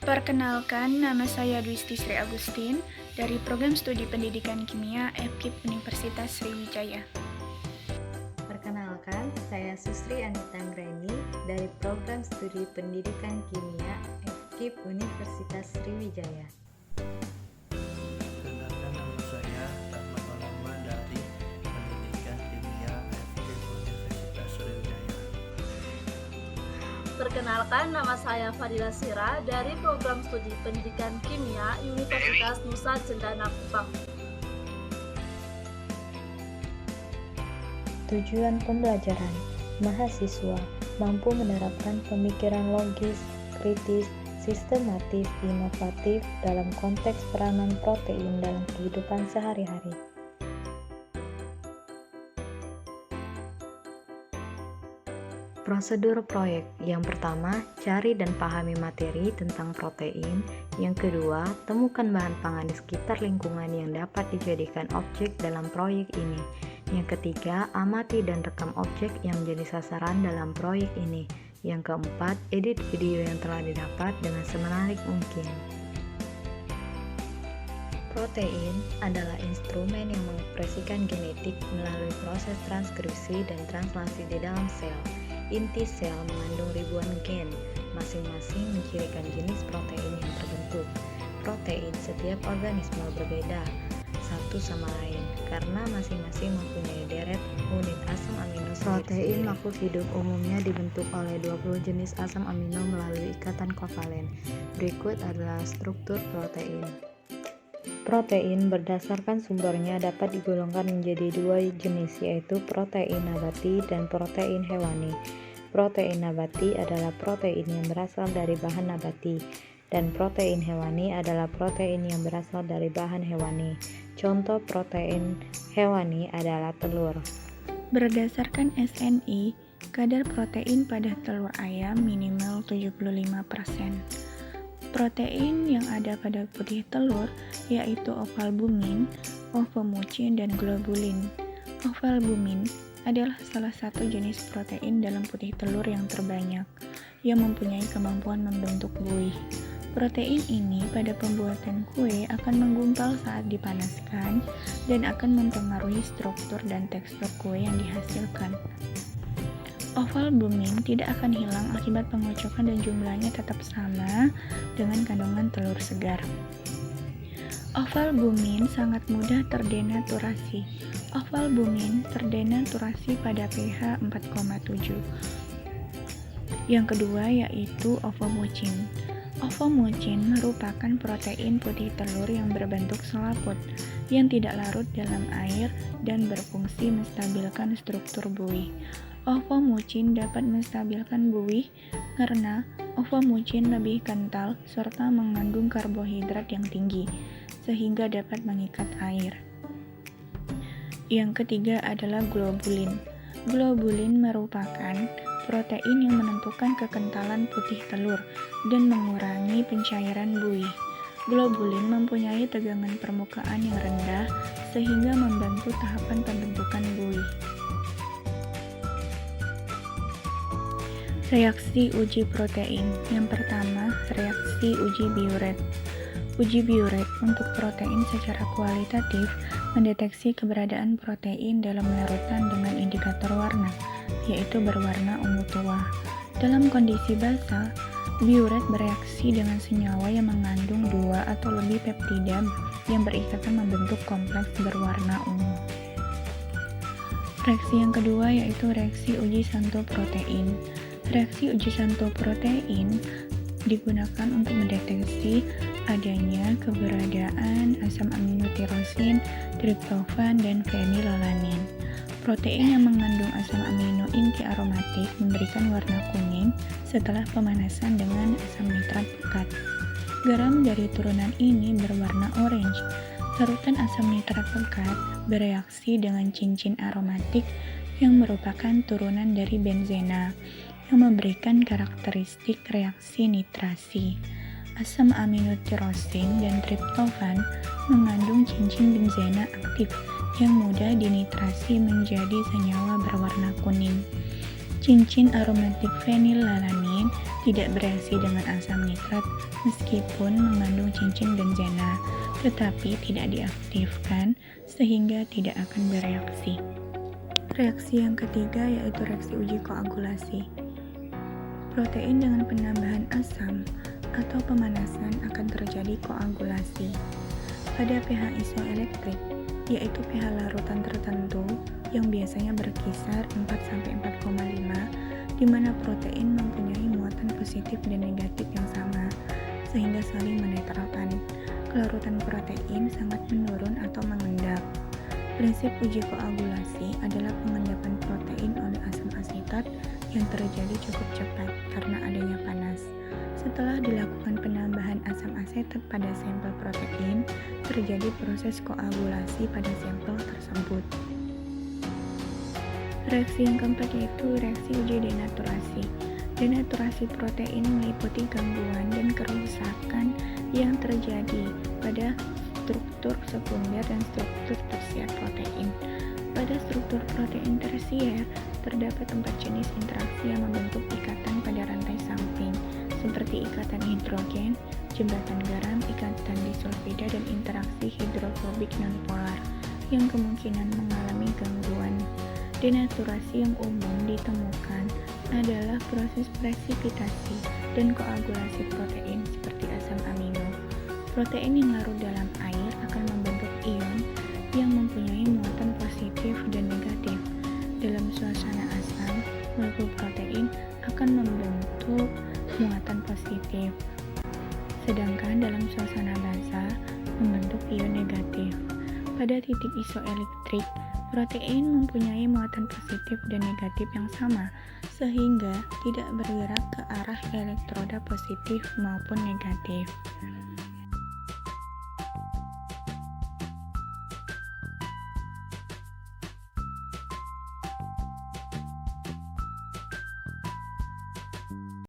Perkenalkan, nama saya Dwisti Sri Agustin dari Program Studi Pendidikan Kimia FKIP Universitas Sriwijaya. Perkenalkan, saya Susri Anita Anggraini dari Program Studi Pendidikan Kimia FKIP Universitas Sriwijaya. Perkenalkan, nama saya Rahmat Olama dari Pendidikan Kimia FKIP Universitas Sriwijaya. Perkenalkan, nama saya Fadila Sira dari Program Studi Pendidikan Kimia Universitas Nusa Cendana Kupang. Tujuan pembelajaran, mahasiswa mampu menerapkan pemikiran logis, kritis, sistematis, inovatif dalam konteks peranan protein dalam kehidupan sehari-hari. Prosedur proyek. Yang pertama, cari dan pahami materi tentang protein. Yang kedua, temukan bahan pangan di sekitar lingkungan yang dapat dijadikan objek dalam proyek ini. Yang ketiga, amati dan rekam objek yang menjadi sasaran dalam proyek ini. Yang keempat, edit video yang telah didapat dengan semenarik mungkin. Protein adalah instrumen yang mengekspresikan genetik melalui proses transkripsi dan translasi di dalam sel. Inti sel mengandung ribuan gen, masing-masing mencirikan jenis protein yang terbentuk. Protein setiap organisme berbeda satu sama lain karena masing-masing mempunyai deret unit asam amino. Protein makhluk hidup umumnya dibentuk oleh 20 jenis asam amino melalui ikatan kovalen. Berikut adalah struktur protein. Protein berdasarkan sumbernya dapat digolongkan menjadi dua jenis, yaitu protein nabati dan protein hewani. Protein nabati adalah protein yang berasal dari bahan nabati, dan protein hewani adalah protein yang berasal dari bahan hewani. Contoh protein hewani adalah telur. Berdasarkan SNI, kadar protein pada telur ayam minimal 75%. Protein yang ada pada putih telur yaitu ovalbumin, ovomucin, dan globulin. Ovalbumin adalah salah satu jenis protein dalam putih telur yang terbanyak, yang mempunyai kemampuan membentuk buih. Protein ini pada pembuatan kue akan menggumpal saat dipanaskan dan akan mempengaruhi struktur dan tekstur kue yang dihasilkan. Ovalbumin tidak akan hilang akibat pengocokan dan jumlahnya tetap sama dengan kandungan telur segar. Ovalbumin sangat mudah terdenaturasi. Ovalbumin terdenaturasi pada pH 4,7. Yang kedua yaitu ovomucin. Ovomucin merupakan protein putih telur yang berbentuk selaput, yang tidak larut dalam air dan berfungsi menstabilkan struktur buih. Ovomucin dapat menstabilkan buih karena ovomucin lebih kental serta mengandung karbohidrat yang tinggi, sehingga dapat mengikat air. Yang ketiga adalah globulin. Globulin merupakan protein yang menentukan kekentalan putih telur dan mengurangi pencairan buih. Globulin mempunyai tegangan permukaan yang rendah sehingga membantu tahapan pembentukan buih. Reaksi uji protein. Yang pertama, reaksi uji Biuret. Uji Biuret untuk protein secara kualitatif mendeteksi keberadaan protein dalam larutan dengan indikator warna, yaitu berwarna ungu tua. Dalam kondisi basal, Biuret bereaksi dengan senyawa yang mengandung 2 atau lebih peptida yang berikatan membentuk kompleks berwarna ungu. Reaksi yang kedua yaitu reaksi uji Santo protein. Reaksi uji Santo protein digunakan untuk mendeteksi adanya keberadaan asam amino tirosin, triptofan, dan fenilalanin. Protein yang mengandung asam amino inti aromatik memberikan warna kuning setelah pemanasan dengan asam nitrat pekat. Garam dari turunan ini berwarna orange. Larutan asam nitrat pekat bereaksi dengan cincin aromatik yang merupakan turunan dari benzena, yang memberikan karakteristik reaksi nitrasi. Asam amino tirosin dan triptofan mengandung cincin benzena aktif yang mudah dinitrasi menjadi senyawa berwarna kuning. Cincin aromatik fenilalanin tidak bereaksi dengan asam nitrat meskipun mengandung cincin benzena, tetapi tidak diaktifkan sehingga tidak akan bereaksi. Reaksi yang ketiga yaitu reaksi uji koagulasi. Protein dengan penambahan asam atau pemanasan akan terjadi koagulasi. Pada pH isoelektrik, yaitu pH larutan tertentu yang biasanya berkisar 4-4,5, di mana protein mempunyai muatan positif dan negatif yang sama, sehingga saling menetralkan. Kelarutan protein sangat menurun atau mengendap. Prinsip uji koagulasi adalah pengendapan protein oleh asam asetat yang terjadi cukup cepat karena adanya panas. Setelah dilakukan penambahan asam asetat pada sampel protein, terjadi proses koagulasi pada sampel tersebut. Reaksi yang keempat yaitu reaksi uji denaturasi. Denaturasi protein meliputi gangguan dan kerusakan yang terjadi pada struktur sekunder dan struktur tersier protein. Pada struktur protein tersier, terdapat 4 jenis interaksi yang membentuk ikatan pada rantai samping, seperti ikatan hidrogen, jembatan garam, ikatan disulfida, dan interaksi hidrofobik nonpolar yang kemungkinan mengalami gangguan. Denaturasi yang umum ditemukan adalah proses presipitasi dan koagulasi protein seperti asam amino. Protein yang larut dalam air akan membentuk ion yang mempunyai muatan positif dan negatif. Dalam suasana asam, molekul protein akan membentuk muatan positif, sedangkan dalam suasana basa membentuk ion negatif. Pada titik isoelektrik, protein mempunyai muatan positif dan negatif yang sama, sehingga tidak bergerak ke arah elektroda positif maupun negatif.